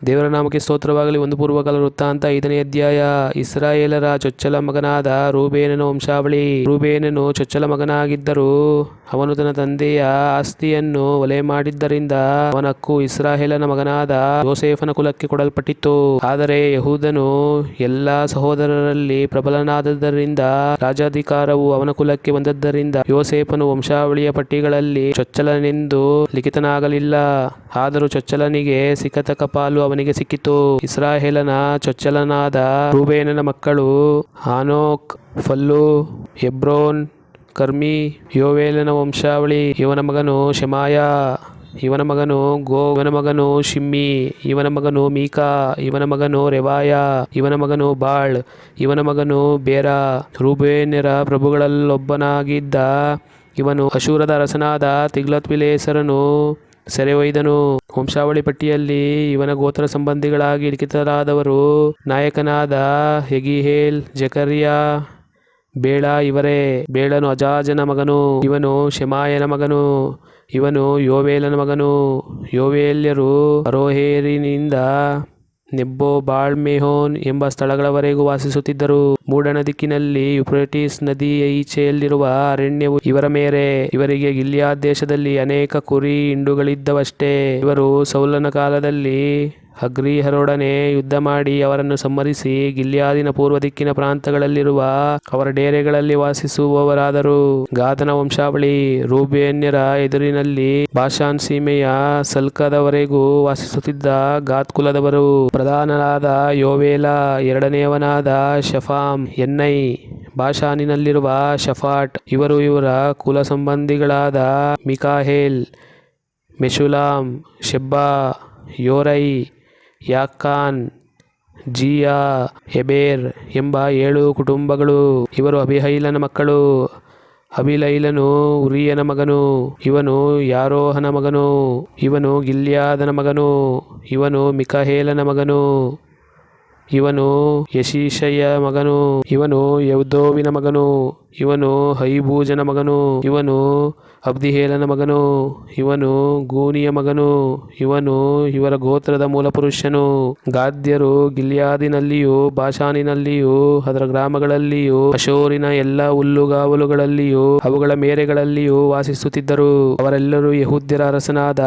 ದೇವರ ನಾಮಕ್ಕೆ ಸ್ತೋತ್ರವಾಗಲಿ. ಒಂದು ಪೂರ್ವಕಾಲ ವೃತ್ತಾಂತ 5ನೇ ಅಧ್ಯಾಯ. ಇಸ್ರಾಯೇಲರ ಚೊಚ್ಚಲ ಮಗನಾದ ರೂಬೇನನ ವಂಶಾವಳಿ. ರೂಬೇನನು ಚೊಚ್ಚಲ ಮಗನಾಗಿದ್ದರೂ ಅವನು ತನ್ನ ತಂದೆಯ ಆಸ್ತಿಯನ್ನು ಒಲೆ ಮಾಡಿದ್ದರಿಂದ ಅವನ ಹಕ್ಕು ಇಸ್ರಾಯೇಲನ ಮಗನಾದ ಯೋಸೇಫನ ಕುಲಕ್ಕೆ ಕೊಡಲ್ಪಟ್ಟಿತು. ಆದರೆ ಯಹೂದನು ಎಲ್ಲಾ ಸಹೋದರರಲ್ಲಿ ಪ್ರಬಲನಾದದ್ದರಿಂದ ರಾಜಾಧಿಕಾರವು ಅವನ ಕುಲಕ್ಕೆ ಬಂದದ್ದರಿಂದ ಯೋಸೇಫನು ವಂಶಾವಳಿಯ ಪಟ್ಟಿಗಳಲ್ಲಿ ಚೊಚ್ಚಲನೆಂದು ಲಿಖಿತನಾಗಲಿಲ್ಲ. ಆದರೂ ಚೊಚ್ಚಲನಿಗೆ ಸಿಕ್ಕತಕ್ಕ ಪಾಲು ಅವನಿಗೆ ಸಿಕ್ಕಿತು. ಇಸ್ರಾಯೇಲನ ಚೊಚ್ಚಲನಾದ ರೂಬೇನನ ಮಕ್ಕಳು ಹಾನೋಕ್, ಫಲ್ಲು, ಹೆಬ್ರೋನ್, ಕರ್ಮಿ. ಯೋವೇಲನ ವಂಶಾವಳಿ. ಇವನ ಮಗನು ಶೆಮಾಯ, ಇವನ ಮಗನು ಗೋ, ಇವನ ಮಗನು ಶಿಮ್ಮಿ, ಇವನ ಮಗನು ಮೀಕಾ, ಇವನ ಮಗನು ರೆವಾಯ, ಇವನ ಮಗನು ಬಾಳ್, ಇವನ ಮಗನು ಬೇರ. ರೂಬೇನ್ಯರ ಪ್ರಭುಗಳಲ್ಲೊಬ್ಬನಾಗಿದ್ದ ಇವನು ಅಶೂರದ ಅರಸನಾದ ತಿಗ್ಲತ್ಪಿಲೆಸರನು ಸೆರೆ ಒಯ್ದನು. ವಂಶಾವಳಿ ಪಟ್ಟಿಯಲ್ಲಿ ಇವನ ಗೋತ್ರ ಸಂಬಂಧಿಗಳಾಗಿ ಲಿಖಿತರಾದವರು ನಾಯಕನಾದ ಯೆಗೀಯೇಲ್, ಜೆಕರ್ಯ, ಬೇಳ ಇವರೇ. ಬೇಳನು ಅಜಾಜನ ಮಗನು, ಇವನು ಶೆಮಾಯನ ಮಗನು, ಇವನು ಯೋವೇಲನ ಮಗನು. ಯೋವೇಲ್ಯರು ಅರೋಹೇರಿನಿಂದ ನೆಬ್ಬೋ ಬಾಳ್ಮೆಹೋನ್ ಎಂಬ ಸ್ಥಳಗಳವರೆಗೂ ವಾಸಿಸುತ್ತಿದ್ದರು. ಮೂಡಣ ದಿಕ್ಕಿನಲ್ಲಿ ಯುಫ್ರೇಟಿಸ್ ನದಿಯ ಈಚೆಯಲ್ಲಿರುವ ಅರಣ್ಯವು ಇವರ ಮೇರೆ. ಇವರಿಗೆ ಗಿಲ್ಯಾದ್ ದೇಶದಲ್ಲಿ ಅನೇಕ ಕುರಿ ಹಿಂಡುಗಳಿದ್ದವಷ್ಟೇ. ಇವರು ಸೌಲನ ಕಾಲದಲ್ಲಿ ಅಗ್ರೀಹರೊಡನೆ ಯುದ್ಧ ಮಾಡಿ ಅವರನ್ನು ಸಂಹರಿಸಿ ಗಿಲ್ಯಾದಿನ ಪೂರ್ವ ದಿಕ್ಕಿನ ಪ್ರಾಂತಗಳಲ್ಲಿರುವ ಅವರ ಡೇರೆಗಳಲ್ಲಿ ವಾಸಿಸುವವರಾದರು. ಗಾದನ ವಂಶಾವಳಿ. ರೂಬೇನ್ಯರ ಎದುರಿನಲ್ಲಿ ಬಾಷಾನ್ ಸೀಮೆಯ ಸಲ್ಕದವರೆಗೂ ವಾಸಿಸುತ್ತಿದ್ದ ಗಾದ್ ಕುಲದವರು. ಪ್ರಧಾನನಾದ ಯೋವೇಲ, ಎರಡನೆಯವನಾದ ಶಫಾಮ್, ಎನ್ನೈ, ಬಾಷಾನಿನಲ್ಲಿರುವ ಶಫಾಟ್. ಇವರು ಇವರ ಕುಲ ಸಂಬಂಧಿಗಳಾದ ಮಿಕಾಹೇಲ್, ಮೆಷುಲಾಮ್, ಶೆಬ್ಬಾ, ಯೋರೈ, ಯಾಕಾನ್, ಜೀಯಾ, ಎಬೇರ್ ಎಂಬ 7 ಕುಟುಂಬಗಳು. ಇವರು ಅಬಿಹೈಲನ ಮಕ್ಕಳು. ಅಬಿಲೈಲನು ಉರಿಯನ ಮಗನು, ಇವನು ಯಾರೋಹನ ಮಗನು, ಇವನು ಗಿಲ್ಯಾದನ ಮಗನು, ಇವನು ಮಿಕಾಹೇಲನ ಮಗನು, ಇವನು ಯಶೀಷಯ ಮಗನು, ಇವನು ಯವ್ದೋವಿನ ಮಗನು, ಇವನು ಹೈಬೂಜನ ಮಗನು, ಇವನು ಅಬ್ದಿಹೇಲನ ಮಗನು, ಇವನು ಗೂನಿಯ ಮಗನು. ಇವನು ಇವರ ಗೋತ್ರದ ಮೂಲಪುರುಷನು. ಗಾದ್ಯರು ಗಿಲ್ಯಾದಿನಲ್ಲಿಯೂ ಬಾಷಾನಿನಲ್ಲಿಯೂ ಅದರ ಗ್ರಾಮಗಳಲ್ಲಿಯೂ ಅಶೋರಿನ ಎಲ್ಲ ಹುಲ್ಲುಗಾವಲುಗಳಲ್ಲಿಯೂ ಅವುಗಳ ಮೇರೆಗಳಲ್ಲಿಯೂ ವಾಸಿಸುತ್ತಿದ್ದರು. ಅವರೆಲ್ಲರೂ ಯೆಹೂದ್ಯರ ಅರಸನಾದ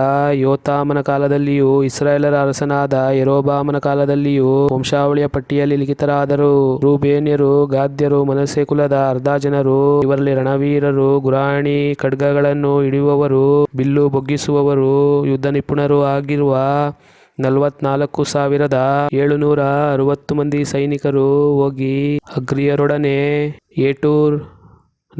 ಯೋತಾಮನ ಕಾಲದಲ್ಲಿಯೂ ಇಸ್ರಾಯೇಲರ ಅರಸನಾದ ಯೆರೋಬಾಮನ ಕಾಲದಲ್ಲಿಯೂ ವಂಶಾವಳಿಯ ಪಟ್ಟಿಯಲ್ಲಿ ಲಿಖಿತರಾದರು. ರೂಬೇನ್ಯರು, ಗಾದ್ಯರು, ಮನಸ್ಸೆ ಕುಲದ ಅರ್ಧ ಜನರು. ಇವರಲ್ಲಿ ರಣವೀರರು, ಗುರಾಣಿ, ಖಡ್ಗಗಳನ್ನು ಹಿಡಿಯುವವರು, ಬಿಲ್ಲು ಬೊಗ್ಗಿಸುವವರು, ಯುದ್ಧ ನಿಪುಣರು ಆಗಿರುವ 44,760 ಮಂದಿ ಸೈನಿಕರು ಹೋಗಿ ಅಗ್ರಿಯರೊಡನೆ ಏಟೂರ್,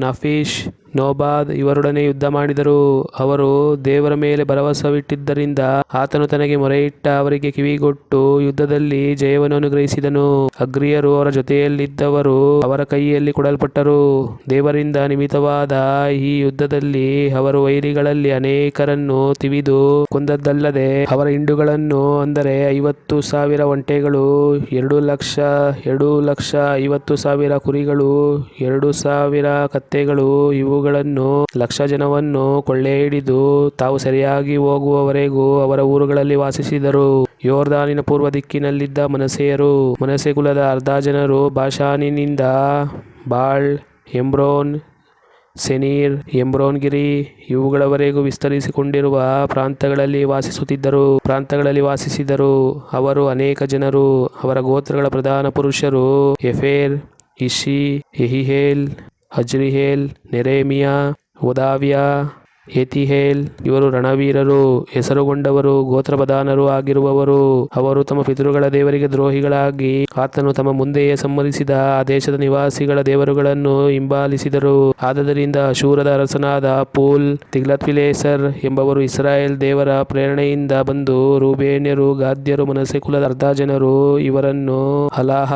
ನಫೀಷ್, ನೋಬಾದ್ ಇವರೊಡನೆ ಯುದ್ಧ ಮಾಡಿದರು. ಅವರು ದೇವರ ಮೇಲೆ ಭರವಸವಿಟ್ಟಿದ್ದರಿಂದ ಆತನು ತನಗೆ ಮೊರೆಯಿಟ್ಟ ಅವರಿಗೆ ಕಿವಿಗೊಟ್ಟು ಯುದ್ಧದಲ್ಲಿ ಜಯವನ್ನು ಅನುಗ್ರಹಿಸಿದನು. ಅಗ್ರಿಯರು ಅವರ ಜೊತೆಯಲ್ಲಿದ್ದವರು ಅವರ ಕೈಯಲ್ಲಿ ಕೊಡಲ್ಪಟ್ಟರು. ದೇವರಿಂದ ನಿಮಿತ್ತವಾದ ಈ ಯುದ್ಧದಲ್ಲಿ ಅವರು ವೈರಿಗಳಲ್ಲಿ ಅನೇಕರನ್ನು ತಿವಿದು ಕೊಂದದ್ದಲ್ಲದೆ ಅವರ ಹಿಂಡುಗಳನ್ನು, ಅಂದರೆ 50,000 ಒಂಟೆಗಳು, 2,50,000 ಕುರಿಗಳು, 2,000 ಕತ್ತೆಗಳು, ಇವುಗಳನ್ನು 1,00,000 ಜನವನ್ನು ಕೊಳ್ಳೆ ಹಿಡಿದು ತಾವು ಸರಿಯಾಗಿ ಹೋಗುವವರೆಗೂ ಅವರ ಊರುಗಳಲ್ಲಿ ವಾಸಿಸಿದರು. ಯೋರ್ದಾನಿನ ಪೂರ್ವ ದಿಕ್ಕಿನಲ್ಲಿದ್ದ ಮನಸ್ಸೆಯರು. ಮನಸ್ಸೆ ಕುಲದ ಅರ್ಧ ಜನರು ಬಾಷಾನಿನಿಂದ ಬಾಳ್, ಹೆಬ್ರೋನ್, ಸೆನೀರ್, ಹೆಬ್ರೋನ್ಗಿರಿ ಇವುಗಳವರೆಗೂ ವಿಸ್ತರಿಸಿಕೊಂಡಿರುವ ಪ್ರಾಂತಗಳಲ್ಲಿ ವಾಸಿಸಿದರು. ಅವರು ಅನೇಕ ಜನರು. ಅವರ ಗೋತ್ರಗಳ ಪ್ರಧಾನ ಪುರುಷರು ಎಫೇರ್, ಇಷಿ, ಯೆಹಿಯೇಲ್, ಅಜ್ರಿಹೇಲ್, ನೆರೇಮಿಯ, ಓದಾವ್ಯ, ಯೆತಿಹೇಲ್. ಇವರು ರಣವೀರರು, ಹೆಸರುಗೊಂಡವರು, ಗೋತ್ರ ಪ್ರಧಾನರು ಆಗಿರುವವರು. ಅವರು ತಮ್ಮ ಪಿತೃಗಳ ದೇವರಿಗೆ ದ್ರೋಹಿಗಳಾಗಿ ಆತನು ತಮ್ಮ ಮುಂದೆಯೇ ಸಂಹರಿಸಿದ ಆ ದೇಶದ ನಿವಾಸಿಗಳ ದೇವರುಗಳನ್ನು ಹಿಂಬಾಲಿಸಿದರು. ಆದದರಿಂದ ಅಶೂರದ ಅರಸನಾದ ಪೂಲ್, ತಿಗ್ಲತ್ಪಿಲೆಸರ್ ಎಂಬವರು ಇಸ್ರಾಯೇಲ್ ದೇವರ ಪ್ರೇರಣೆಯಿಂದ ಬಂದು ರೂಬೇನ್ಯರು, ಗಾದ್ಯರು, ಮನಸ್ಸೆ ಕುಲದ ಅರ್ಧ ಜನರು ಇವರನ್ನು ಹಲಾಹ,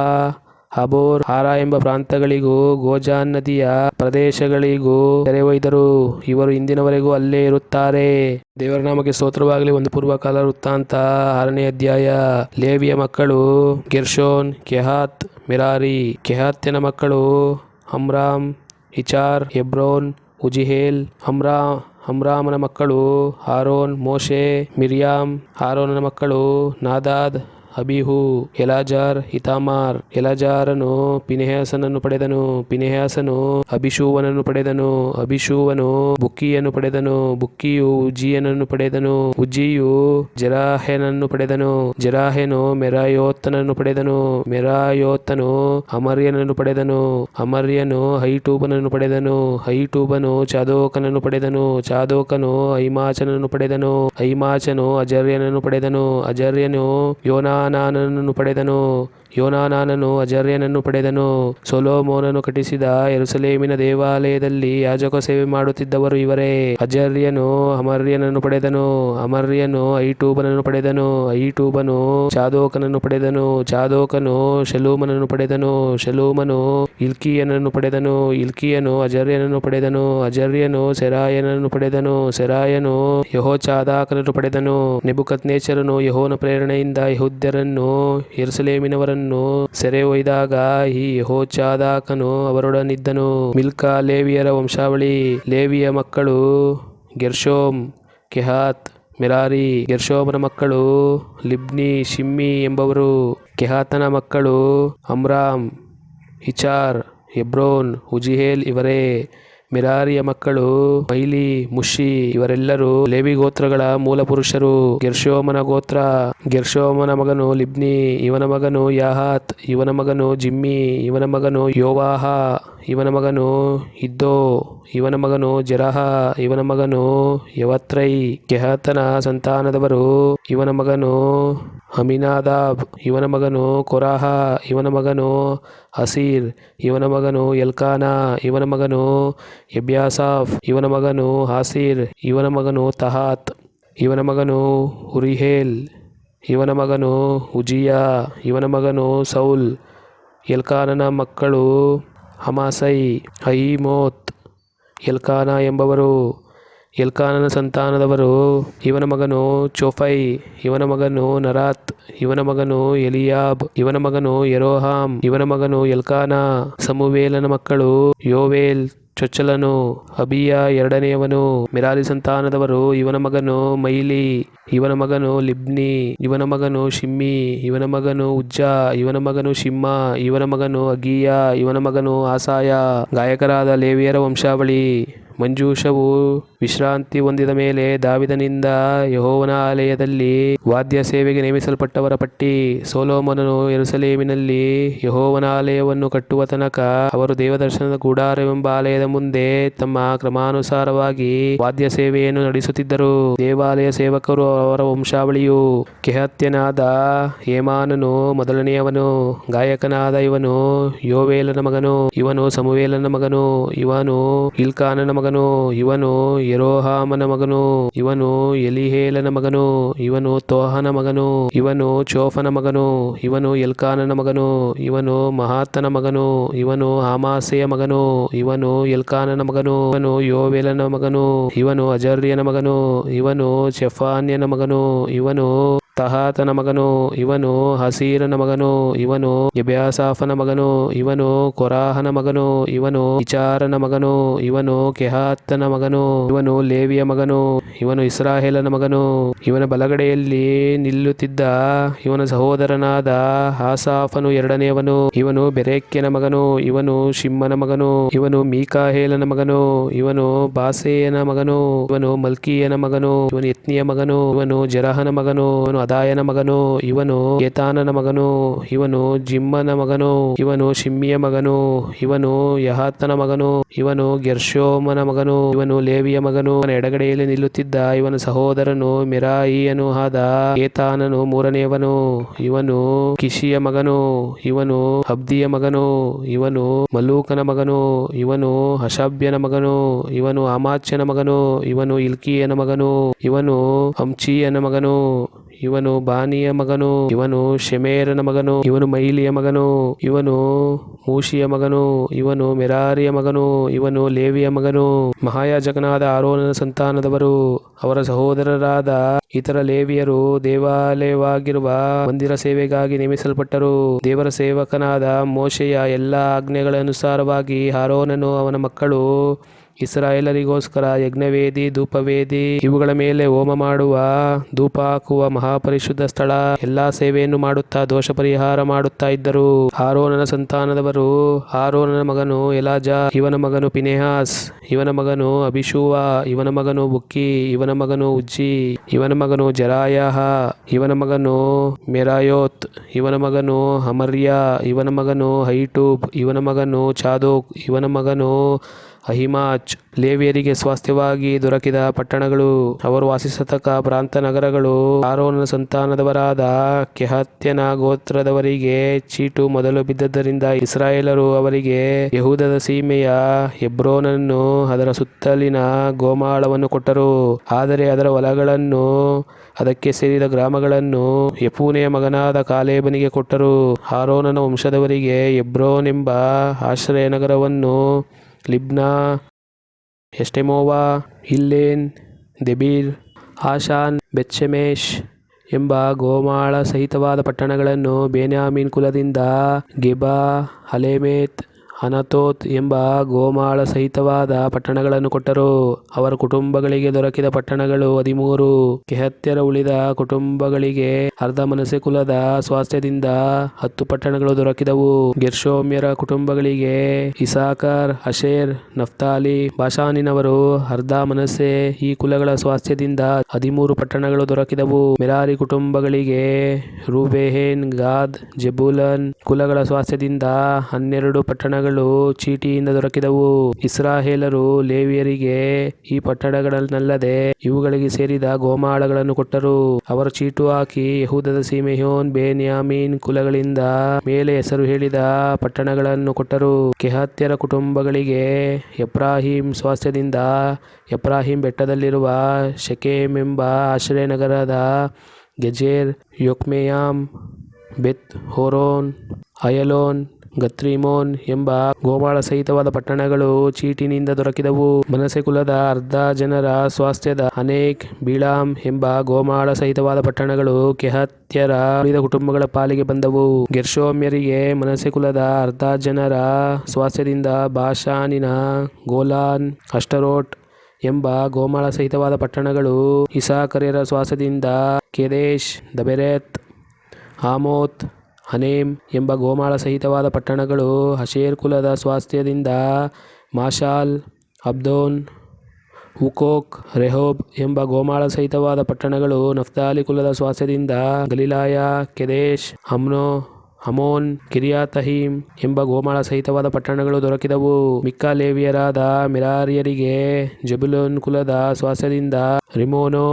ಹಬೋರ್, ಹಾರಾ ಎಂಬ ಪ್ರಾಂತಗಳಿಗೂ ಗೋಜಾನ್ ನದಿಯ ಪ್ರದೇಶಗಳಿಗೂ ಸೆರೆ ಒಯ್ದರು. ಇವರು ಇಂದಿನವರೆಗೂ ಅಲ್ಲೇ ಇರುತ್ತಾರೆ. ದೇವರ ನಾಮಕ್ಕೆ ಸ್ತೋತ್ರವಾಗಲಿ. ಒಂದು ಪೂರ್ವಕಾಲ ವೃತ್ತಾಂತ 6ನೇ ಅಧ್ಯಾಯ. ಲೇವಿಯ ಮಕ್ಕಳು ಗೆರ್ಷೋನ್, ಕೆಹಾತ್, ಮೆರಾರಿ. ಕೆಹಾತ್ಯನ ಮಕ್ಕಳು ಅಮ್ರಾಮ್, ಇಚಾರ್, ಹೆಬ್ರೋನ್, ಉಜಿಹೇಲ್. ಅಮ್ರಾಮನ ಮಕ್ಕಳು ಆರೋನ್, ಮೋಶೆ, ಮಿರ್ಯಾಮ್. ಆರೋನನ ಮಕ್ಕಳು ನಾದಾದ್, ಅಬಿಹು, ಎಲಾಜಾರ್, ಇತಾಮಾರ್. ಎಲಾಜಾರನು ಪಿನೆಹಾಸನನ್ನು ಪಡೆದನು. ಪಿನೆಹಾಸನು ಅಬಿಷೂವನನ್ನು ಪಡೆದನು. ಅಬಿಷೂವನು ಬುಕ್ಕಿಯನ್ನು ಪಡೆದನು. ಬುಕ್ಕಿಯು ಉಜ್ಜೀಯನನ್ನು ಪಡೆದನು. ಉಜ್ಜಿಯು ಜೆರಾಹನನ್ನು ಪಡೆದನು. ಜೆರಾಹನು ಮೆರಾಯೋತನನ್ನು ಪಡೆದನು. ಮೆರಾಯೋತನು ಅಮರ್ಯನನ್ನು ಪಡೆದನು. ಅಮರ್ಯನು ಹೈಟೂಬನನ್ನು ಪಡೆದನು. ಹೈಟೂಬನು ಚಾದೋಕನನ್ನು ಪಡೆದನು. ಚಾದೋಕನು ಐಮಾಚನನ್ನು ಪಡೆದನು. ಐಮಾಚನು ಅಜರ್ಯನನ್ನು ಪಡೆದನು. ಅಜರ್ಯನು ಯೋನಾನಾನನನ್ನು ಪಡೆದನು. ಯೋನಾನಾನನು ಅಜರ್ಯನನ್ನು ಪಡೆದನು. ಸೊಲೊಮೋನನು ಕಟ್ಟಿಸಿದ ಯೆರೂಸಲೇಮಿನ ದೇವಾಲಯದಲ್ಲಿ ಯಾಜಕ ಸೇವೆ ಮಾಡುತ್ತಿದ್ದವರು ಇವರೇ. ಅಜರ್ಯನು ಅಮರ್ಯನನ್ನು ಪಡೆದನು. ಅಮರ್ಯನು ಐಟೂಬನನ್ನು ಪಡೆದನು. ಐಟೂಬನು ಚಾದೋಕನನ್ನು ಪಡೆದನು. ಚಾದೋಕನು ಶಲೂಮನನ್ನು ಪಡೆದನು. ಶಲೂಮನು ಇಲ್ಕೀಯನನ್ನು ಪಡೆದನು. ಇಲ್ಕೀಯನು ಅಜರ್ಯನನ್ನು ಪಡೆದನು. ಅಜರ್ಯನು ಸೆರಾಯನನ್ನು ಪಡೆದನು. ಸೆರಾಯನು ಯೆಹೋಚಾದಾಕನನ್ನು ಪಡೆದನು. ನೆಬೂಕದ್ನೆಚ್ಚರನು ಯೆಹೋವನ ಪ್ರೇರಣೆಯಿಂದ ಯೆಹೂದ್ಯರನ್ನು ಯೆರೂಸಲೇಮಿನವರನ್ನು ಸೆರೆ ಒಯ್ದಾಗ ಈ ಯೆಹೋಚಾದಾಕನು ಅವರೊಡನಿದ್ದನು. ಮಿಲ್ಕಾ ಲೇವಿಯರ ವಂಶಾವಳಿ. ಲೇವಿಯ ಮಕ್ಕಳು ಗೆರ್ಷೋಮ್, ಕೆಹಾತ್, ಮೆರಾರಿ. ಗೆರ್ಷೋಮನ ಮಕ್ಕಳು ಲಿಬ್ನಿ, ಶಿಮ್ಮಿ ಎಂಬವರು. ಕೆಹಾತನ ಮಕ್ಕಳು ಅಮ್ರಾಮ್, ಇಚಾರ್, ಹೆಬ್ರೋನ್, ಉಜಿಯೇಲ್ ಇವರೇ. ಮೆರಾರಿಯ ಮಕ್ಕಳು ಮೈಲಿ, ಮುಷಿ ಇವರೆಲ್ಲರೂ ಲೇವಿ ಗೋತ್ರಗಳ ಮೂಲ ಪುರುಷರು. ಗೆರ್ಷೋಮನ ಗೋತ್ರ. ಗೆರ್ಷೋಮನ ಮಗನು ಲಿಬ್ನಿ, ಇವನ ಮಗನು ಯಾಹಾತ್, ಇವನ ಮಗನು ಜಿಮ್ಮಿ, ಇವನ ಮಗನು ಯೋವಾಹ, ಇವನ ಮಗನು ಇದ್ದೋ, ಇವನ ಮಗನು ಜೆರಹ, ಇವನ ಮಗನು ಯವತ್ರೈ. ಕೆಹಾತನ ಸಂತಾನದವರು ಇವನ ಮಗನು ಅಮಿನಾದಾಬ್, ಇವನ ಮಗನು ಕೊರಾಹ, ಇವನ ಮಗನು ಹಸೀರ್, ಇವನ ಮಗನು ಎಲ್ಕಾನ, ಇವನ ಮಗನು ಎಬ್ಯಾಸಾಫ್, ಇವನ ಮಗನು ಹಾಸೀರ್, ಇವನ ಮಗನು ತಹಾತ್, ಇವನ ಮಗನು ಉರಿಹೇಲ್, ಇವನ ಮಗನು ಉಜಿಯ, ಇವನ ಮಗನು ಸೌಲ್. ಎಲ್ಕಾನನ ಮಕ್ಕಳು ಅಮಾಸೈ, ಅಹೀಮೋತ್, ಎಲ್ಕಾನ ಎಂಬವರು. ಎಲ್ಕಾನನ ಸಂತಾನದವರು ಇವನ ಮಗನು ಚೋಫೈ, ಇವನ ಮಗನು ನರಾತ್, ಇವನ ಮಗನು ಎಲಿಯಾಬ್, ಇವನ ಮಗನು ಯೆರೋಹಾಮ್, ಇವನ ಮಗನು ಎಲ್ಕಾನ. ಸಮುವೇಲನ ಮಕ್ಕಳು ಯೋವೇಲ್, ಚೊಚ್ಚಲನು, ಅಬಿಯ ಎರಡನೆಯವನು. ಮೆರಾರಿ ಸಂತಾನದವರು ಇವನ ಮಗನು ಮೈಲಿ, ಇವನ ಮಗನು ಲಿಬ್ನಿ, ಇವನ ಮಗನು ಶಿಮ್ಮಿ, ಇವನ ಮಗನು ಉಜ್ಜ, ಇವನ ಮಗನು ಶಿಮ್ಮ, ಇವನ ಮಗನು ಅಗೀಯ, ಇವನ ಮಗನು ಆಸಾಯ. ಗಾಯಕರಾದ ಲೇವಿಯರ ವಂಶಾವಳಿ. ಮಂಜೂಷವು ವಿಶ್ರಾಂತಿ ಹೊಂದಿದ ಮೇಲೆ ದಾವಿದನಿಂದ ಯೆಹೋವನ ಆಲಯದಲ್ಲಿ ವಾದ್ಯ ಸೇವೆಗೆ ನೇಮಿಸಲ್ಪಟ್ಟವರ ಪಟ್ಟಿ. ಸೊಲೊಮೋನನು ಯೆರೂಸಲೇಮಿನಲ್ಲಿ ಯೆಹೋವನ ಆಲಯವನ್ನು ಕಟ್ಟುವ ತನಕ ಅವರು ದೇವದರ್ಶನದ ಗುಡಾರವೆಂಬ ಆಲಯದ ಮುಂದೆ ತಮ್ಮ ಕ್ರಮಾನುಸಾರವಾಗಿ ವಾದ್ಯ ಸೇವೆಯನ್ನು ನಡೆಸುತ್ತಿದ್ದರು. ದೇವಾಲಯ ಸೇವಕರು ಅವರ ವಂಶಾವಳಿಯು. ಕೆಹಾತ್ಯನಾದ ಹೇಮಾನನು ಮೊದಲನೆಯವನು. ಗಾಯಕನಾದ ಇವನು ಯೋವೇಲನ ಮಗನು. ಇವನು ಸಮುವೇಲನ ಮಗನು. ಇವನು ಇಲ್ಕಾನನ ಮಗನು. ಇವನು ಯೆರೋಹಾಮನ ಮಗನು. ಇವನು ಎಲಿಹೇಲನ ಮಗನು. ಇವನು ತೋಹನ ಮಗನು. ಇವನು ಚೋಫನ ಮಗನು. ಇವನು ಎಲ್ಕಾನನ ಮಗನು. ಇವನು ಮಹಾತನ ಮಗನು. ಇವನು ಆಮಾಸೆಯ ಮಗನು. ಇವನು ಎಲ್ಕಾನನ ಮಗನು. ಇವನು ಯೋವೇಲನ ಮಗನು. ಇವನು ಅಜರ್ಯನ ಮಗನು. ಇವನು ಚೆಫಾನ್ಯನ ಮಗನು. ಇವನು ತಹಾತನ ಮಗನು. ಇವನು ಹಸೀರನ ಮಗನು. ಇವನು ಎಬ್ಯಾಸಾಫನ ಮಗನು. ಇವನು ಕೊರಾಹನ ಮಗನು. ಇವನು ಇಚಾರನ ಮಗನು. ಇವನು ಕೆಹಾತನ ಮಗನು. ಇವನು ಲೇವಿಯ ಮಗನು. ಇವನು ಇಸ್ರಾಯೇಲನ ಮಗನು. ಇವನ ಬಲಗಡೆಯಲ್ಲಿ ನಿಲ್ಲುತ್ತಿದ್ದ ಇವನ ಸಹೋದರನಾದ ಆಸಾಫನು ಎರಡನೆಯವನು. ಇವನು ಬೆರೆಕ್ಯನ ಮಗನು. ಇವನು ಶಿಮ್ಮನ ಮಗನು. ಇವನು ಮೀಕಾಹೇಲನ ಮಗನು. ಇವನು ಬಾಸೇಯನ ಮಗನು. ಇವನು ಮಲ್ಕೀಯನ ಮಗನು. ಇವನು ಯತ್ನಿಯ ಮಗನು. ಇವನು ಜೆರಹನ ಮಗನು. ಇವನು ಅದಾಯನ ಮಗನು. ಇವನು ಏತಾನನ ಮಗನು. ಇವನು ಜಿಮ್ಮನ ಮಗನು. ಇವನು ಶಿಮ್ಮಿಯ ಮಗನು. ಇವನು ಯಹಾತನ ಮಗನು. ಇವನು ಗೆರ್ಷೋಮನ ಮಗನು. ಇವನು ಲೇವಿಯ ಮಗನು. ಇವನ ಎಡಗಡೆಯಲ್ಲಿ ನಿಲ್ಲುತ್ತಿದ್ದ ಇವನ ಸಹೋದರನು ಮೆರಾಯಿಯನು ಆದ ಏತಾನನು ಮೂರನೆಯವನು. ಇವನು ಕಿಶಿಯ ಮಗನು. ಇವನು ಅಬ್ದಿಯ ಮಗನು. ಇವನು ಮಲೂಕನ ಮಗನು. ಇವನು ಹಷಬ್ಯನ ಮಗನು. ಇವನು ಅಮಾಚ್ಯನ ಮಗನು. ಇವನು ಇಲ್ಕೀಯನ ಮಗನು. ಇವನು ಅಮ್ಚೀಯನ ಮಗನು. ಇವನು ಬಾನಿಯ ಮಗನು. ಇವನು ಶೆಮೇರನ ಮಗನು. ಇವನು ಮೈಲಿಯ ಮಗನು. ಇವನು ಮೂಷಿಯ ಮಗನು. ಇವನು ಮೆರಾರಿಯ ಮಗನು. ಇವನು ಲೇವಿಯ ಮಗನು. ಮಹಾಯಾಜಕನಾದ ಆರೋನನ ಸಂತಾನದವರು ಅವರ ಸಹೋದರರಾದ ಇತರ ಲೇವಿಯರು ದೇವಾಲಯವಾಗಿರುವ ಮಂದಿರ ಸೇವೆಗಾಗಿ ನೇಮಿಸಲ್ಪಟ್ಟರು. ದೇವರ ಸೇವಕನಾದ ಮೋಶೆಯ ಎಲ್ಲ ಆಜ್ಞೆಗಳ ಅನುಸಾರವಾಗಿ ಆರೋನನು ಅವನ ಮಕ್ಕಳು ಇಸ್ರಾಯೇಲರಿಗೋಸ್ಕರ ಯಜ್ಞವೇದಿ, ಧೂಪವೇದಿ ಇವುಗಳ ಮೇಲೆ ಹೋಮ ಮಾಡುವ, ಧೂಪ ಹಾಕುವ ಮಹಾಪರಿಶುದ್ಧ ಸ್ಥಳ ಎಲ್ಲಾ ಸೇವೆಯನ್ನು ಮಾಡುತ್ತಾ ದೋಷ ಪರಿಹಾರ ಮಾಡುತ್ತಾ ಇದ್ದರು. ಆರೋನನ ಸಂತಾನದವರು: ಆರೋನನ ಮಗನು ಎಲಾಜ, ಇವನ ಮಗನು ಪಿನೆಹಾಸ್, ಇವನ ಮಗನು ಅಭಿಷೂವ, ಇವನ ಮಗನು ಬುಕ್ಕಿ, ಇವನ ಮಗನು ಉಜ್ಜಿ, ಇವನ ಮಗನು ಜೆರಾಯಹ, ಇವನ ಮಗನು ಮೆರಾಯೋತ್, ಇವನ ಮಗನು ಅಮರ್ಯ, ಇವನ ಮಗನು ಅಹಿಟೂಬ್, ಇವನ ಮಗನು ಚಾದೋಕ್, ಇವನ ಮಗನು ಅಹಿಮಾಚ್. ಲೇವಿಯರಿಗೆ ಸ್ವಾಸ್ಥ್ಯವಾಗಿ ದೊರಕಿದ ಪಟ್ಟಣಗಳು, ಅವರು ವಾಸಿಸತಕ್ಕ ಪ್ರಾಂತ ನಗರಗಳು. ಆರೋನನ ಸಂತಾನದವರಾದ ಕೆಹಾತ್ಯನ ಗೋತ್ರದವರಿಗೆ ಚೀಟು ಮೊದಲು ಬಿದ್ದದ್ದರಿಂದ ಇಸ್ರಾಯೇಲರು ಅವರಿಗೆ ಯೆಹೂದದ ಸೀಮೆಯ ಹೆಬ್ರೋನನ್ನು ಅದರ ಸುತ್ತಲಿನ ಗೋಮಾಳವನ್ನು ಕೊಟ್ಟರು. ಆದರೆ ಅದರ ಹೊಲಗಳನ್ನು, ಅದಕ್ಕೆ ಸೇರಿದ ಗ್ರಾಮಗಳನ್ನು ಯೆಫುನೆಯ ಮಗನಾದ ಕಾಲೇಬನಿಗೆ ಕೊಟ್ಟರು. ಆರೋನನ ವಂಶದವರಿಗೆ ಹೆಬ್ರೋನ್ ಎಂಬ ಆಶ್ರಯ ನಗರವನ್ನು, ಲಿಬ್ನಾ, ಎಷ್ಟೆಮೋವ, ಇಲ್ಲೇನ್, ದೆಬೀರ್, ಆಶಾನ್, ಬೆತ್ಷೆಮೆಷ್ ಎಂಬ ಗೋಮಾಳ ಸಹಿತವಾದ ಪಟ್ಟಣಗಳನ್ನು, ಬೆನ್ಯಾಮೀನ್ ಕುಲದಿಂದ ಗೆಬ, ಅಲೆಮೇತ್, ಅನತೋತ್ ಎಂಬ ಗೋಮಾಳ ಸಹಿತವಾದ ಪಟ್ಟಣಗಳನ್ನು ಕೊಟ್ಟರು. ಅವರ ಕುಟುಂಬಗಳಿಗೆ ದೊರಕಿದ ಪಟ್ಟಣಗಳು 13. ಕೆಹಾತ್ಯರ ಉಳಿದ ಕುಟುಂಬಗಳಿಗೆ ಅರ್ಧ ಮನಸ್ಸೆ ಕುಲದ ಸ್ವಾಸ್ಥ್ಯದಿಂದ 10 ಪಟ್ಟಣಗಳು ದೊರಕಿದವು. ಗೆರ್ಷೋಮ್ಯರ ಕುಟುಂಬಗಳಿಗೆ ಇಸಾಕರ್, ಅಶೇರ್, ನಫ್ತಾಲಿ, ಬಾಷಾನಿನವರು ಅರ್ಧ ಮನಸ್ಸೆ ಈ ಕುಲಗಳ ಸ್ವಾಸ್ಥ್ಯದಿಂದ 13 ಪಟ್ಟಣಗಳು ದೊರಕಿದವು. ಮೆರಾರಿ ಕುಟುಂಬಗಳಿಗೆ ರೂಬೇಹೇನ್, ಗಾದ್, ಜೆಬುಲನ್ ಕುಲಗಳ ಸ್ವಾಸ್ಥ್ಯದಿಂದ 12 ಪಟ್ಟಣಗಳು ಚೀಟಿಯಿಂದ ದೊರಕಿದವು. ಇಸ್ರಾಯೇಲರು ಲೇವಿಯರಿಗೆ ಈ ಪಟ್ಟಣಗಳನ್ನಲ್ಲದೆ ಇವುಗಳಿಗೆ ಸೇರಿದ ಗೋಮಾಳಗಳನ್ನು ಕೊಟ್ಟರು. ಅವರು ಚೀಟು ಹಾಕಿ ಯೆಹೂದದ ಸೀಮೆಯೋನ್, ಬೆನ್ಯಾಮೀನ್ ಕುಲಗಳಿಂದ ಮೇಲೆ ಹೆಸರು ಹೇಳಿದ ಪಟ್ಟಣಗಳನ್ನು ಕೊಟ್ಟರು. ಕೆಹಾತ್ಯರ ಕುಟುಂಬಗಳಿಗೆ ಎಫ್ರಾಯೀಮ್ ಸ್ವಾಸ್ಥ್ಯದಿಂದ ಎಫ್ರಾಯೀಮ್ ಬೆಟ್ಟದಲ್ಲಿರುವ ಶೆಕೆಮ್ ಎಂಬ ಆಶ್ರಯ ನಗರದ ಗೆಜೆರ್, ಯೊಕ್ಮೆಯಾಮ್, ಬೆತ್ ಹೋರೋನ್, ಅಯಲೋನ್, ಗತ್ರಿಮೋನ್ ಎಂಬ ಗೋಮಾಳ ಸಹಿತವಾದ ಪಟ್ಟಣಗಳು ಚೀಟಿನಿಂದ ದೊರಕಿದವು. ಮನಸ್ಸೆ ಕುಲದ ಅರ್ಧ ಜನರ ಸ್ವಾಸ್ಥ್ಯದ ಅನೇಕ್, ಬಿಳಾಮ್ ಎಂಬ ಗೋಮಾಳ ಸಹಿತವಾದ ಪಟ್ಟಣಗಳು ಕೆಹಾತ್ಯರ ಉಳಿದ ಕುಟುಂಬಗಳ ಪಾಲಿಗೆ ಬಂದವು. ಗೆರ್ಷೋಮ್ಯರಿಗೆ ಮನಸ್ಸೆ ಕುಲದ ಅರ್ಧ ಜನರ ಸ್ವಾಸ್ಥ್ಯದಿಂದ ಬಾಷಾನಿನ ಗೋಲಾನ್, ಅಷ್ಟರೋಟ್ ಎಂಬ ಗೋಮಾಳ ಸಹಿತವಾದ ಪಟ್ಟಣಗಳು. ಇಸಾಕರ್ಯರ ಸ್ವಾಸ್ಥ್ಯದಿಂದ ಕೆದೇಶ್, ದಬೆರೆತ್, ಆಮೋತ್, ಹನೇಮ್ ಎಂಬ ಗೋಮಾಳ ಸಹಿತವಾದ ಪಟ್ಟಣಗಳು. ಅಶೇರ್ ಕುಲದ ಸ್ವಾಸ್ಥ್ಯದಿಂದ ಮಾಷಾಲ್, ಅಬ್ದೋನ್, ಹುಕೋಕ್, ರೆಹೋಬ್ ಎಂಬ ಗೋಮಾಳ ಸಹಿತವಾದ ಪಟ್ಟಣಗಳು. ನಫ್ತಾಲಿ ಕುಲದ ಸ್ವಾಸ್ಥ್ಯದಿಂದ ಗಲಿಲಾಯ, ಕೆದೇಶ್, ಹಮೋನ್, ಕಿರಿಯಾತಹೀಮ್ ಎಂಬ ಗೋಮಾಳ ಸಹಿತವಾದ ಪಟ್ಟಣಗಳು ದೊರಕಿದವು. ಮಿಕ್ಕ ಲೇವಿಯರಾದ ಮೆರಾರಿಯರಿಗೆ ಜೆಬುಲೂನ್ ಕುಲದ ಸ್ವಾಸ್ಥ್ಯದಿಂದ ರಿಮೋನೋ,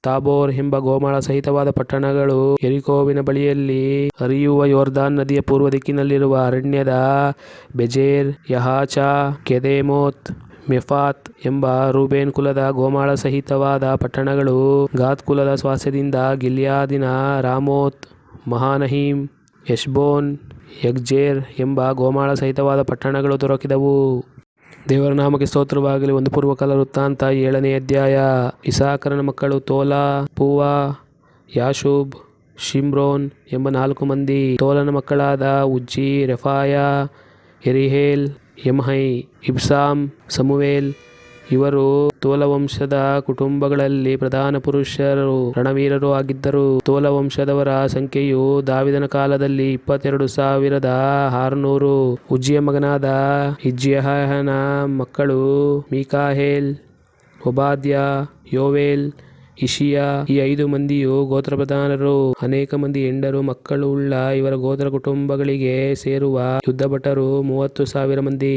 ತಾಬೋರ್ ಎಂಬ ಗೋಮಾಳ ಸಹಿತವಾದ ಪಟ್ಟಣಗಳು. ಯೆರಿಕೋವಿನ ಬಳಿಯಲ್ಲಿ ಹರಿಯುವ ಯೋರ್ದಾನ್ ನದಿಯ ಪೂರ್ವ ದಿಕ್ಕಿನಲ್ಲಿರುವ ಅರಣ್ಯದ ಬೆಜೇರ್, ಯಹಾಚ, ಕೆದೇಮೋತ್, ಮೆಫಾತ್ ಎಂಬ ರೂಬೇನ್ ಕುಲದ ಗೋಮಾಳ ಸಹಿತವಾದ ಪಟ್ಟಣಗಳು. ಗಾದ್ ಕುಲದ ಸ್ವಾಸ್ಥ್ಯದಿಂದ ಗಿಲ್ಯಾದಿನ ರಾಮೋತ್, ಮಹಾನಹೀಮ್, ಎಷ್ಬೋನ್, ಯಗ್ಜೇರ್ ಎಂಬ ಗೋಮಾಳ ಸಹಿತವಾದ ಪಟ್ಟಣಗಳು ದೊರಕಿದವು. ದೇವರ ನಾಮಕ್ಕೆ ಸ್ತೋತ್ರವಾಗಲಿ. ಒಂದು ಪೂರ್ವಕಾಲ ವೃತ್ತಾಂತ 7ನೇ ಅಧ್ಯಾಯ. ಇಸಾಕರನ ಮಕ್ಕಳು ತೋಲ, ಪೂವ, ಯಾಶೂಬ್, ಶಿಮ್ರೋನ್ ಎಂಬ 4 ಮಂದಿ. ತೋಲನ ಮಕ್ಕಳಾದ ಉಜ್ಜಿ, ರೆಫಾಯ, ಯೆರಿಹೇಲ್, ಯಮ್ಹೈ, ಇಬ್ಸಾಮ್, ಸಮುವೇಲ್ ಇವರು ತೋಲ ವಂಶದ ಕುಟುಂಬಗಳಲ್ಲಿ ಪ್ರಧಾನ ಪುರುಷರು, ರಣವೀರರು ಆಗಿದ್ದರು. ತೋಲ ವಂಶದವರ ಸಂಖ್ಯೆಯು ದಾವಿದನ ಕಾಲದಲ್ಲಿ 22,600. ಉಜ್ಜಿಯ ಮಗನಾದ ಇಜ್ಯಹನ ಮಕ್ಕಳು ಮೀಕಾಹೇಲ್, ಒಬಾದ್ಯ, ಯೋವೇಲ್, ಇಷಿಯ ಈ 5 ಮಂದಿಯು ಗೋತ್ರ ಪ್ರಧಾನರು. ಅನೇಕ ಮಂದಿ ಹೆಂಡರು ಮಕ್ಕಳು ಉಳ್ಳ ಇವರ ಗೋತ್ರ ಕುಟುಂಬಗಳಿಗೆ ಸೇರುವ ಯುದ್ಧಭಟರು 30,000 ಮಂದಿ.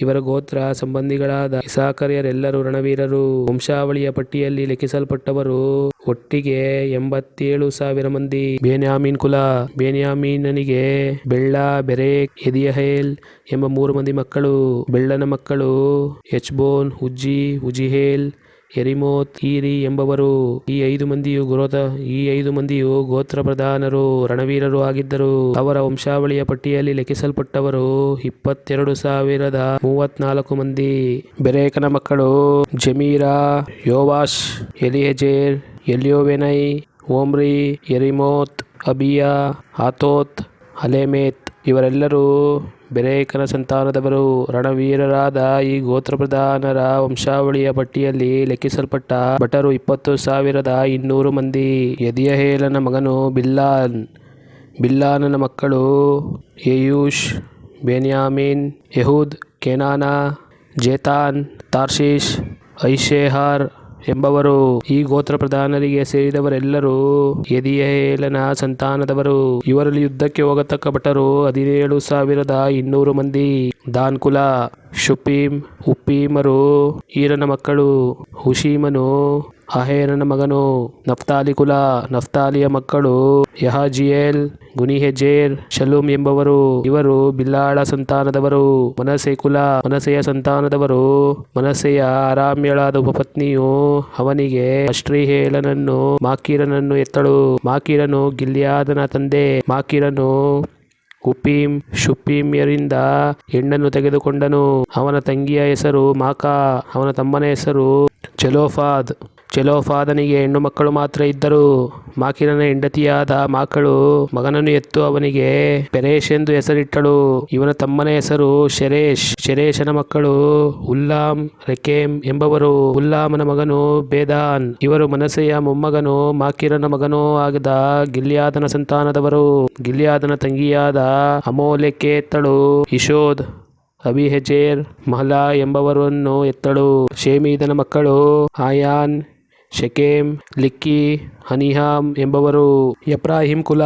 ಇವರ ಗೋತ್ರ ಸಂಬಂಧಿಗಳಾದ ಇಸಾಕರ್ಯರೆಲ್ಲರೂ ರಣವೀರರು. ವಂಶಾವಳಿಯ ಪಟ್ಟಿಯಲ್ಲಿ ಲೆಕ್ಕಿಸಲ್ಪಟ್ಟವರು ಒಟ್ಟಿಗೆ 87,000 ಮಂದಿ. ಬೆನ್ಯಾಮೀನ್ ಕುಲ. ಬೆನ್ಯಾಮೀನನಿಗೆ ಬೆಳ್ಳ, ಬೆರೇಕ್, ಎದಿಯಹೇಲ್ ಎಂಬ 3 ಮಂದಿ ಮಕ್ಕಳು. ಬೆಳ್ಳನ ಮಕ್ಕಳು ಎಚ್ಬೋನ್, ಉಜ್ಜಿ, ಉಜಿಹೇಲ್, ಯೆರಿಮೋತ್, ಈರಿ ಎಂಬವರು. ಈ 5 ಮಂದಿಯು ಗೋತ್ರ ಪ್ರಧಾನರು, ರಣವೀರರು ಆಗಿದ್ದರು. ಅವರ ವಂಶಾವಳಿಯ ಪಟ್ಟಿಯಲ್ಲಿ ಲೆಕ್ಕಿಸಲ್ಪಟ್ಟವರು 22,034 ಮಂದಿ. ಬೆರೇಕನ ಮಕ್ಕಳು ಜೆಮೀರಾ, ಯೋವಾಷ್, ಎಲಿಯೆಜೆರ್, ಎಲ್ಯೋವೆನೈ, ಓಮ್ರಿ, ಯೆರಿಮೋತ್, ಅಬಿಯ, ಆತೋತ್, ಅಲೆಮೆತ್. ಇವರೆಲ್ಲರೂ ಬೆರೇಕನ ಸಂತಾನದವರು. ರಣವೀರರಾದ ಈ ಗೋತ್ರ ಪ್ರಧಾನರ ವಂಶಾವಳಿಯ ಪಟ್ಟಿಯಲ್ಲಿ ಲೆಕ್ಕಿಸಲ್ಪಟ್ಟ ಭಟರು 20,200 ಮಂದಿ. ಯದಿಯಹೇಲನ ಮಗನು ಬಿಲ್ಹಾನ್. ಬಿಲ್ಹಾನನ ಮಕ್ಕಳು ಯೆಯೂಷ್, ಬೆನ್ಯಾಮೀನ್, ಯೆಹೂದ್, ಕೆನಾನ, ಜೇತಾನ್, ತಾರ್ಷೀಷ್, ಐಷೇಹಾರ್ ಎಂಬವರು. ಈ ಗೋತ್ರ ಪ್ರಧಾನರಿಗೆ ಸೇರಿದವರೆಲ್ಲರೂ ಯದಿಯಹೇಲನ ಸಂತಾನದವರು. ಇವರಲ್ಲಿ ಯುದ್ಧಕ್ಕೆ ಹೋಗತಕ್ಕ ಭಟರು 17,200 ಮಂದಿ. ದಾನ್ ಕುಲ. ಶುಪ್ಪೀಮ್, ಉಪ್ಪೀಮರು ಈರನ ಮಕ್ಕಳು. ಹುಶೀಮನು ಅಹೇರನ ಮಗನು. ನಫ್ತಾಲಿ ಕುಲ. ನಫ್ತಾಲಿಯ ಮಕ್ಕಳು ಯಹಜಿಯೇಲ್, ಗುನಿಹೆಜೇರ್, ಶಲೂಮ್ ಎಂಬವರು. ಇವರು ಬಿಲ್ಹಾಳ ಸಂತಾನದವರು. ಮನಸ್ಸೆ ಕುಲ. ಮನಸ್ಸೆಯ ಸಂತಾನದವರು. ಮನಸ್ಸೆಯ ಅರಾಮ್ಯಳಾದ ಉಪಪತ್ನಿಯು ಅವನಿಗೆ ಅಷ್ಟ್ರೀಹೇಲನನ್ನು ಮಾಕೀರನನ್ನು ಎತ್ತಳು. ಮಾಕೀರನು ಗಿಲ್ಯಾದನ ತಂದೆ. ಮಾಕೀರನು ಉಪ್ಪೀಮ್, ಶುಪ್ಪೀಮ್ಯರಿಂದ ಹೆಣ್ಣನ್ನು ತೆಗೆದುಕೊಂಡನು. ಅವನ ತಂಗಿಯ ಹೆಸರು ಮಾಕಾ. ಅವನ ತಮ್ಮನ ಹೆಸರು ಚೆಲೋಫಾದ್. ಚೆಲೋಫಾದನಿಗೆ ಹೆಣ್ಣು ಮಕ್ಕಳು ಮಾತ್ರ ಇದ್ದರು. ಮಾಕೀರನ ಹೆಂಡತಿಯಾದ ಮಾಕಳು ಮಗನನ್ನು ಎತ್ತು ಅವನಿಗೆ ಪೆರೇಶ್ ಎಂದು ಹೆಸರಿಟ್ಟಳು. ಇವನ ತಮ್ಮನ ಹೆಸರು ಶೆರೇಶ್. ಶೆರೇಶನ ಮಕ್ಕಳು ಉಲ್ಲಾಮ್, ರೆಕೇಮ್ ಎಂಬವರು. ಉಲ್ಲಾಮನ ಮಗನು ಬೇದಾನ್. ಇವರು ಮನಸ್ಸೆಯ ಮೊಮ್ಮಗನೂ ಮಾಕೀರನ ಮಗನೂ ಆಗಿದ ಗಿಲ್ಯಾದನ ಸಂತಾನದವರು. ಗಿಲ್ಯಾದನ ತಂಗಿಯಾದ ಅಮೋಲೆಕ್ಕೆ ಎತ್ತಳು. ಇಶೋದ್, ಅಬಿಹೆಜೇರ್, ಮಹಲಾ ಎಂಬವರನ್ನು ಎತ್ತಳು. ಶೇಮೀದನ ಮಕ್ಕಳು ಆಯಾನ್, ಶೆಕೆಮ್, ಲಿಕ್ಕಿ, ಹನಿಹಾಮ್ ಎಂಬವರು. ಎಫ್ರಾಹಿಮ್ ಕುಲ.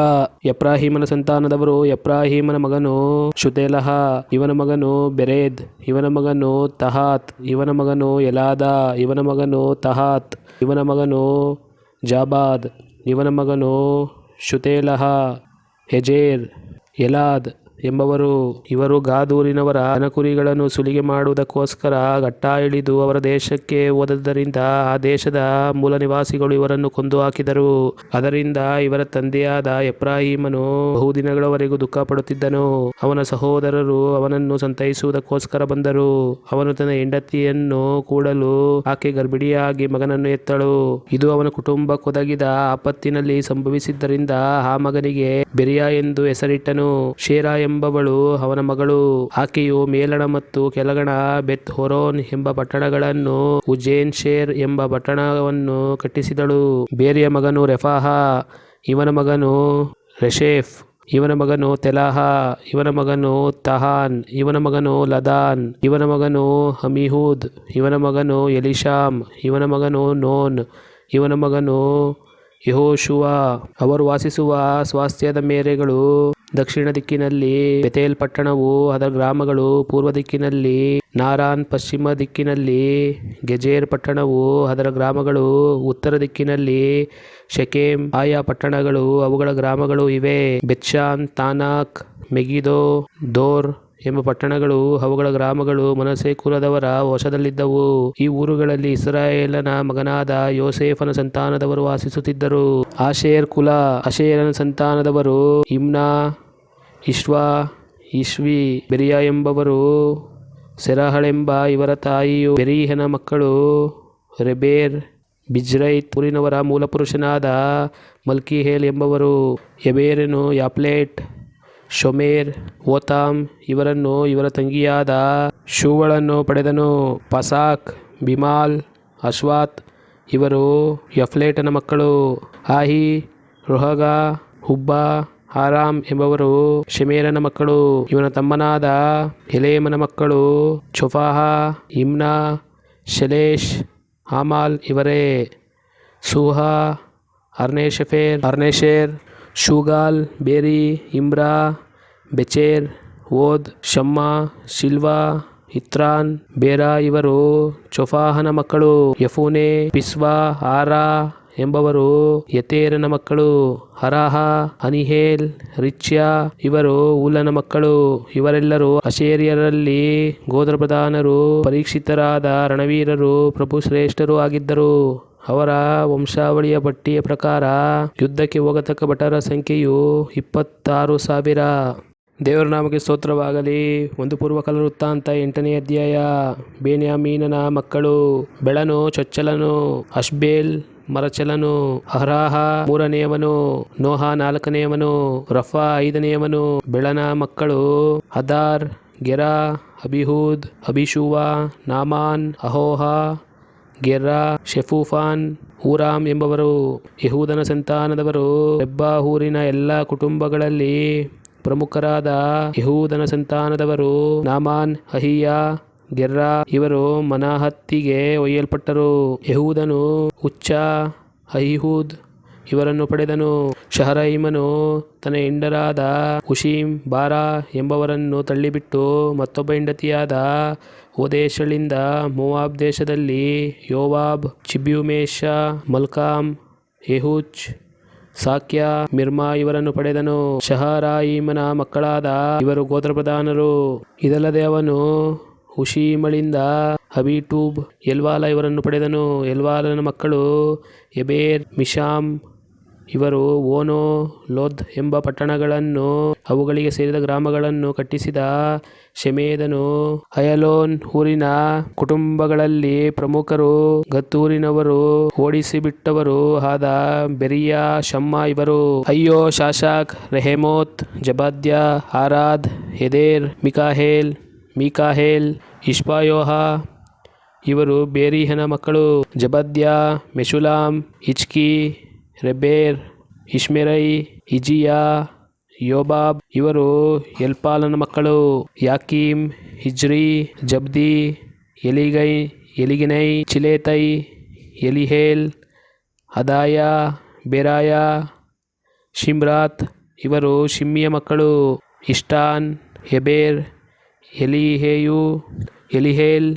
ಎಫ್ರಾಹಿಮನ ಸಂತಾನದವರು. ಎಫ್ರಾಹಿಮನ ಮಗನು ಶುತೇಲಹ. ಇವನ ಮಗನು ಬೆರೇದ್. ಇವನ ಮಗನು ತಹಾತ್. ಇವನ ಮಗನು ಎಲಾದ. ಇವನ ಮಗನು ತಹಾತ್. ಇವನ ಮಗನು ಜಾಬಾದ್. ಇವನ ಮಗನು ಶುತೇಲಹ, ಹೆಜೇರ್, ಎಲಾದ್ ಎಂಬವರು. ಇವರು ಗಾದೂರಿನವರ ದನಕುರಿಗಳನ್ನು ಸುಲಿಗೆ ಮಾಡುವುದಕ್ಕೋಸ್ಕರ ಘಟ್ಟ ಇಳಿದು ಅವರ ದೇಶಕ್ಕೆ ಹೋದದ್ದರಿಂದ ಆ ದೇಶದ ಮೂಲ ನಿವಾಸಿಗಳು ಇವರನ್ನು ಕೊಂದು ಹಾಕಿದರು. ಅದರಿಂದ ಇವರ ತಂದೆಯಾದ ಎಫ್ರಾಹಿಮನು ಬಹುದಿನಗಳವರೆಗೂ ದುಃಖ ಪಡುತ್ತಿದ್ದನು. ಅವನ ಸಹೋದರರು ಅವನನ್ನು ಸಂತೈಸುವುದಕ್ಕೋಸ್ಕರ ಬಂದರು. ಅವನು ತನ್ನ ಹೆಂಡತಿಯನ್ನು ಕೂಡಲು ಆಕೆ ಗರ್ಭಿಣಿಯಾಗಿ ಮಗನನ್ನು ಎತ್ತಳು. ಇದು ಅವನ ಕುಟುಂಬಕ್ಕೊದಗಿದ ಆಪತ್ತಿನಲ್ಲಿ ಸಂಭವಿಸಿದ್ದರಿಂದ ಆ ಮಗನಿಗೆ ಬೆರಿಯಾ ಎಂದು ಹೆಸರಿಟ್ಟನು. ಶೇರಾ ಎಂಬವಳು ಅವನ ಮಗಳು. ಆಕೆಯು ಮೇಲಣ ಮತ್ತು ಕೆಳಗಣ ಬೆತ್ ಹೊರೋನ್ ಎಂಬ ಪಟ್ಟಣಗಳನ್ನು, ಉಜೇನ್ ಶೇರ್ ಎಂಬ ಪಟ್ಟಣವನ್ನು ಕಟ್ಟಿಸಿದಳು. ಬೇರಿಯ ಮಗನು ರೆಫಾಹ. ಇವನ ಮಗನು ರೆಶೇಫ್. ಇವನ ಮಗನು ತೆಲಾಹ. ಇವನ ಮಗನು ತಹಾನ್. ಇವನ ಮಗನು ಲದಾನ್. ಇವನ ಮಗನು ಅಮಿಹೂದ್. ಇವನ ಮಗನು ಎಲಿಶಾಮ್. ಇವನ ಮಗನು ನೋನ್. ಇವನ ಮಗನು ಯೆಹೋಶುವ. ಅವರು ವಾಸಿಸುವ ಸ್ವಾಸ್ಥ್ಯದ ಮೇರೆಗಳು ದಕ್ಷಿಣ ದಿಕ್ಕಿನಲ್ಲಿ ಬೆತೇಲ್ ಪಟ್ಟಣವು, ಅದರ ಗ್ರಾಮಗಳು. ಪೂರ್ವ ದಿಕ್ಕಿನಲ್ಲಿ ನಾರಾನ್. ಪಶ್ಚಿಮ ದಿಕ್ಕಿನಲ್ಲಿ ಗೆಜೇರ್ ಪಟ್ಟಣವು, ಅದರ ಗ್ರಾಮಗಳು. ಉತ್ತರ ದಿಕ್ಕಿನಲ್ಲಿ ಶೆಕೆಮ್. ಆಯಾ ಪಟ್ಟಣಗಳು ಅವುಗಳ ಗ್ರಾಮಗಳು ಇವೆ. ಬೆತ್ಷಾನ್, ತಾನಾಕ್, ಮೆಗಿದೋ, ದೋರ್ ಎಂಬ ಪಟ್ಟಣಗಳು ಅವುಗಳ ಗ್ರಾಮಗಳು ಮನಸ್ಸೆ ಕುಲದವರ ವಶದಲ್ಲಿದ್ದವು. ಈ ಊರುಗಳಲ್ಲಿ ಇಸ್ರಾಯೇಲನ ಮಗನಾದ ಯೋಸೇಫನ ಸಂತಾನದವರು ವಾಸಿಸುತ್ತಿದ್ದರು. ಆಶೇರ್ ಕುಲ. ಆಶೇರನ ಸಂತಾನದವರು ಇಮ್ನಾ, ಇಶ್ವಾ, ಇಶ್ವಿ, ಬೆರಿಯಾ ಎಂಬವರು. ಸೆರಹಳೆಂಬ ಇವರ ತಾಯಿಯು. ಬೆರೀಹನ ಮಕ್ಕಳು ರೆಬೇರ್, ಬಿಜ್ರೈತ್. ಊರಿನವರ ಮೂಲಪುರುಷನಾದ ಮಲ್ಕೀಹೇಲ್ ಎಂಬವರು. ಎಬೇರನು ಯಾಪ್ಲೇಟ್, ಶೊಮೇರ್, ಓತಾಮ್ ಇವರನ್ನು ಇವರ ತಂಗಿಯಾದ ಶೂವಳನ್ನು ಪಡೆದನು. ಪಸಾಕ್, ಬಿಮಾಲ್, ಅಶ್ವಾತ್ ಇವರು ಯಫ್ಲೇಟನ ಮಕ್ಕಳು. ಆಹಿ, ರುಹಗ, ಹುಬ್ಬ, ಆರಾಮ್ ಎಂಬವರು ಶೆಮೇರನ ಮಕ್ಕಳು. ಇವನ ತಮ್ಮನಾದ ಎಲೇಮನ ಮಕ್ಕಳು ಚೊಫಾಹ, ಇಮ್ನಾ, ಶೆಲೇಶ್, ಆಮಾಲ್ ಇವರೇ. ಸೂಹ, ಅರ್ನೇಶೇರ್, ಶೂಗಾಲ್, ಬೇರಿ, ಇಮ್ರಾ, ಬೆಚೇರ್, ಓದ್, ಶಮ್ಮ, ಶಿಲ್ವಾ, ಇತ್ರಾನ್, ಬೇರಾ ಇವರು ಚೊಫಾಹನ ಮಕ್ಕಳು. ಯಫೂನೆ, ಪಿಸ್ವಾ, ಆರಾ ಎಂಬವರು ಯತೇರನ ಮಕ್ಕಳು. ಹರಾಹ, ಅನಿಹೇಲ್, ರಿಚ್ಯಾ ಇವರು ಊಲನ ಮಕ್ಕಳು. ಇವರೆಲ್ಲರೂ ಅಶೇರಿಯರಲ್ಲಿ ಗೋತ್ರ ಪ್ರಧಾನರು, ಪರೀಕ್ಷಿತರಾದ ರಣವೀರರು, ಪ್ರಭು ಶ್ರೇಷ್ಠರು ಆಗಿದ್ದರು. ಅವರ ವಂಶಾವಳಿಯ ಪಟ್ಟಿಯ ಪ್ರಕಾರ ಯುದ್ಧಕ್ಕೆ ಹೋಗತಕ್ಕ ಭಟರ ಸಂಖ್ಯೆಯು 26,000. ದೇವರ ನಾಮಕ್ಕೆ ಸ್ತೋತ್ರವಾಗಲಿ. ಒಂದು ಪೂರ್ವಕಾಲ ವೃತ್ತಾಂತ 8ನೇ ಅಧ್ಯಾಯ. ಬೆನ್ಯಾಮೀನನ ಮಕ್ಕಳು. ಬೆಳನು, ಚೊಚ್ಚಲನು, ಅಷ್ಬೇಲ್, ಮರಚಲನು, ಅಹರಾಹ ಮೂರನೆಯವನು, ನೋಹ ನಾಲ್ಕನೆಯವನು, ರಫಾ ಐದನೆಯವನು. ಬೆಳನ ಮಕ್ಕಳು ಹದಾರ್, ಗೆರಾ, ಅಬಿಹೂದ್, ಅಬಿಶೂವ, ನಾಮಾನ್, ಅಹೋಹ, ಗೆರ್ರಾ, ಶೆಫೂಫಾನ್, ಊರಾಮ್ ಎಂಬವರು. ಯಹೂದನ ಸಂತಾನದವರು ರೆಬ್ಬಾ ಊರಿನ ಎಲ್ಲ ಕುಟುಂಬಗಳಲ್ಲಿ ಪ್ರಮುಖರಾದ ಯಹೂದನ ಸಂತಾನದವರು ನಾಮಾನ್, ಅಹಿಯ, ಗೆರ್ರಾ ಇವರು ಮನಾಹತ್ತಿಗೆ ಒಯ್ಯಲ್ಪಟ್ಟರು. ಯಹೂದನು ಉಚ್ಚ, ಅಹಿಹೂದ್ ಇವರನ್ನು ಪಡೆದನು. ಶಹರೈಮನು ತನ್ನ ಹೆಂಡರಾದ ಹುಶೀಮ್, ಬಾರಾ ಎಂಬವರನ್ನು ತಳ್ಳಿಬಿಟ್ಟು ಮತ್ತೊಬ್ಬ ಹೆಂಡತಿಯಾದ ಓದೇಶಳಿಂದ ಮೋವಾಬ್ ದೇಶದಲ್ಲಿ ಯೋವಾಬ್, ಚಿಬ್ಯೂಮೇಶ, ಮಲ್ಕಾಮ್, ಯೆಹುಚ್, ಸಾಕ್ಯ, ಮಿರ್ಮಾ ಇವರನ್ನು ಪಡೆದನು. ಶಹರಾಯಿಮನ ಮಕ್ಕಳಾದ ಇವರು ಗೋತ್ರಪ್ರಧಾನರು. ಇದಲ್ಲದೆ ಅವನು ಹುಶೀಮಳಿಂದ ಅಬೀಟೂಬ್, ಎಲ್ವಾಲ ಇವರನ್ನು ಪಡೆದನು. ಎಲ್ವಾಲನ ಮಕ್ಕಳು ಎಬೇರ್, ಮಿಷಾಮ್ ಇವರು. ಓನೋ, ಲೋದ್ ಎಂಬ ಪಟ್ಟಣಗಳನ್ನು ಅವುಗಳಿಗೆ ಸೇರಿದ ಗ್ರಾಮಗಳನ್ನು ಕಟ್ಟಿಸಿದ ಶೆಮೇದನು ಅಯಲೋನ್ ಊರಿನ ಕುಟುಂಬಗಳಲ್ಲಿ ಪ್ರಮುಖರು. ಗತ್ತೂರಿನವರು ಓಡಿಸಿಬಿಟ್ಟವರು ಆದ ಬೆರೀಯ, ಶಮ್ಮ ಇವರು. ಅಯ್ಯೋ, ಶಾಶಾಕ್, ರೆಹೆಮೋತ್, ಜಬದ್ಯ, ಆರಾದ್, ಎದೇರ್, ಮೀಕಾಹೇಲ್, ಇಷ್ಪಾಯೋಹ ಇವರು ಬೇರೀಹನ ಮಕ್ಕಳು. ಜಬದ್ಯ, ಮೆಶುಲಾಮ್, ಹಿಚ್ಕಿ, ರೆಬೇರ್, ಇಷ್ಮೆರೈ, ಇಜಿಯ, ಯೋಬಾಬ್ ಇವರು ಎಲ್ಪಾಲನ ಮಕ್ಕಳು. ಯಾಕೀಮ್, ಹಿಜ್ರಿ, ಜಬ್ದಿ, ಎಲಿಗನೈ, ಚಿಲೇತೈ, ಎಲಿಹೇಲ್, ಅದಾಯ, ಬೆರಾಯ, ಶಿಮ್ರಾತ್ ಇವರು ಶಿಮ್ಮಿಯ ಮಕ್ಕಳು. ಇಷ್ಟಾನ್, ಎಬೇರ್, ಎಲಿಹೇಯು, ಎಲಿಹೇಲ್,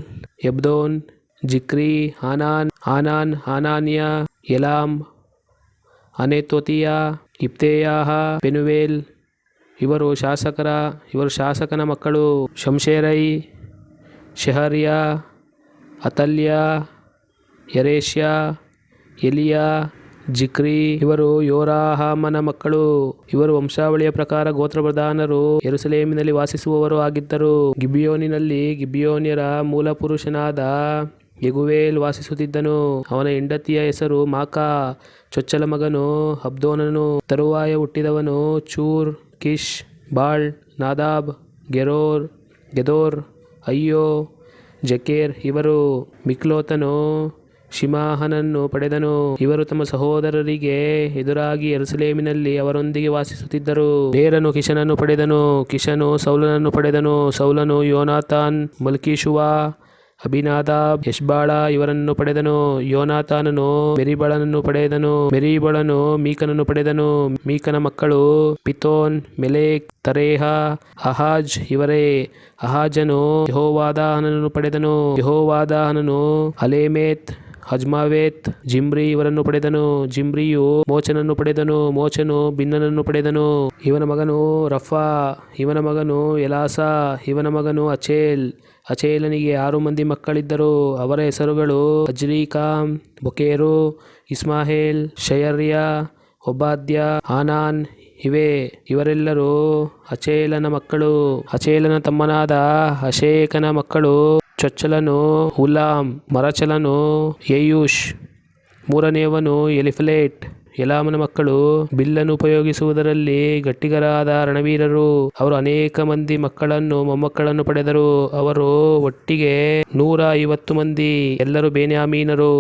ಎಬ್ದೋನ್, ಜಿಕ್ರಿ, ಆನಾನ್, ಹಾನಾನ್ಯ, ಎಲಾಮ್, ಅನೆತೋತಿಯ, ಇಪ್ತೇಯಾಹ, ಪೆನುವೇಲ್ ಇವರು ಶಾಸಕನ ಮಕ್ಕಳು. ಶಂಶೇರೈ, ಶೆಹರ್ಯ, ಅತಲ್ಯ, ಯರೇಶ್ಯ, ಎಲಿಯ, ಜಿಕ್ರಿ ಇವರು ಯೋರಾಹಾಮನ ಮಕ್ಕಳು. ಇವರು ವಂಶಾವಳಿಯ ಪ್ರಕಾರ ಗೋತ್ರಪ್ರಧಾನರು. ಯೆರೂಸಲೇಮಿನಲ್ಲಿ ವಾಸಿಸುವವರು ಆಗಿದ್ದರು. ಗಿಬಿಯೋನಿನಲ್ಲಿ ಗಿಬಿಯೋನ್ಯರ ಮೂಲಪುರುಷನಾದ ಯೆಗೂವೇಲ್ ವಾಸಿಸುತ್ತಿದ್ದನು. ಅವನ ಹೆಂಡತಿಯ ಹೆಸರು ಮಾಕಾ. ಚೊಚ್ಚಲ ಮಗನು ಅಬ್ದೋನನು. ತರುವಾಯ ಹುಟ್ಟಿದವನು ಚೂರ್, ಕಿಶ್, ಬಾಳ್, ನಾದಾಬ್, ಗೆದೋರ್, ಅಯ್ಯೋ, ಜಕೇರ್ ಇವರು. ಮಿಕ್ಲೋತನು ಶಿಮಾಹನನ್ನು ಪಡೆದನು. ಇವರು ತಮ್ಮ ಸಹೋದರರಿಗೆ ಎದುರಾಗಿ ಯೆರೂಸಲೇಮಿನಲ್ಲಿ ಅವರೊಂದಿಗೆ ವಾಸಿಸುತ್ತಿದ್ದರು. ನೇರನು ಕಿಷನನ್ನು ಪಡೆದನು. ಕಿಷನು ಸೌಲನನ್ನು ಪಡೆದನು. ಸೌಲನು ಯೋನಾತಾನ್, ಮಲ್ಕೀಷುವ, ಅಬಿನಾದಾಬ್, ಎಷ್ಬಾಳ ಇವರನ್ನು ಪಡೆದನು. ಯೋನಾತಾನನು ಮೆರೀಬಳನನ್ನು ಪಡೆದನು. ಮೆರೀಬಳನು ಮೀಕನನ್ನು ಪಡೆದನು. ಮೀಕನ ಮಕ್ಕಳು ಪಿತೋನ್, ಮೆಲೇಕ್, ತರೇಹ, ಆಹಾಜ್ ಇವರೇ. ಆಹಾಜನು ಯೆಹೋವಾದಾಹನನ್ನು ಪಡೆದನು. ಯೆಹೋವಾದಾಹನನು ಅಲೇಮೆತ್, ಅಜ್ಮಾವೇತ್, ಜಿಮ್ರಿ ಇವರನ್ನು ಪಡೆದನು. ಜಿಮ್ರಿಯು ಮೋಚನನ್ನು ಪಡೆದನು. ಮೋಚನು ಬಿನ್ನನನ್ನು ಪಡೆದನು. ಇವನ ಮಗನು ರಫಾ. ಇವನ ಮಗನು ಎಲಾಸ. ಇವನ ಮಗನು ಅಚೇಲನಿಗೆ 6 ಮಂದಿ ಮಕ್ಕಳಿದ್ದರು. ಅವರ ಹೆಸರುಗಳು ಅಜ್ರೀಕಾಮ್, ಬೊಕೇರು, ಇಸ್ಮಾಹೇಲ್, ಶಯರ್ಯ, ಒಬಾದ್ಯ, ಆನಾನ್ ಇವೇ. ಇವರೆಲ್ಲರೂ ಅಚೇಲನ ಮಕ್ಕಳು. ಅಚೇಲನ ತಮ್ಮನಾದ ಅಶೇಕನ ಮಕ್ಕಳು ಚೊಚ್ಚಲನು ಉಲಾಮ್, ಮರಚಲನು ಯೆಯೂಷ್, ಮೂರನೆಯವನು ಎಲಿಫಲೇಟ್. ಎಲಾಮನ ಮಕ್ಕಳು ಬಿಲ್ಲನ್ನು ಉಪಯೋಗಿಸುವುದರಲ್ಲಿ ಗಟ್ಟಿಗರಾದ ರಣವೀರರು. ಅವರು ಅನೇಕ ಮಂದಿ ಮಕ್ಕಳನ್ನು ಮೊಮ್ಮಕ್ಕಳನ್ನು ಪಡೆದರು. ಅವರು ಒಟ್ಟಿಗೆ 150 ಮಂದಿ. ಎಲ್ಲರೂ ಬೆನ್ಯಾಮೀನರು.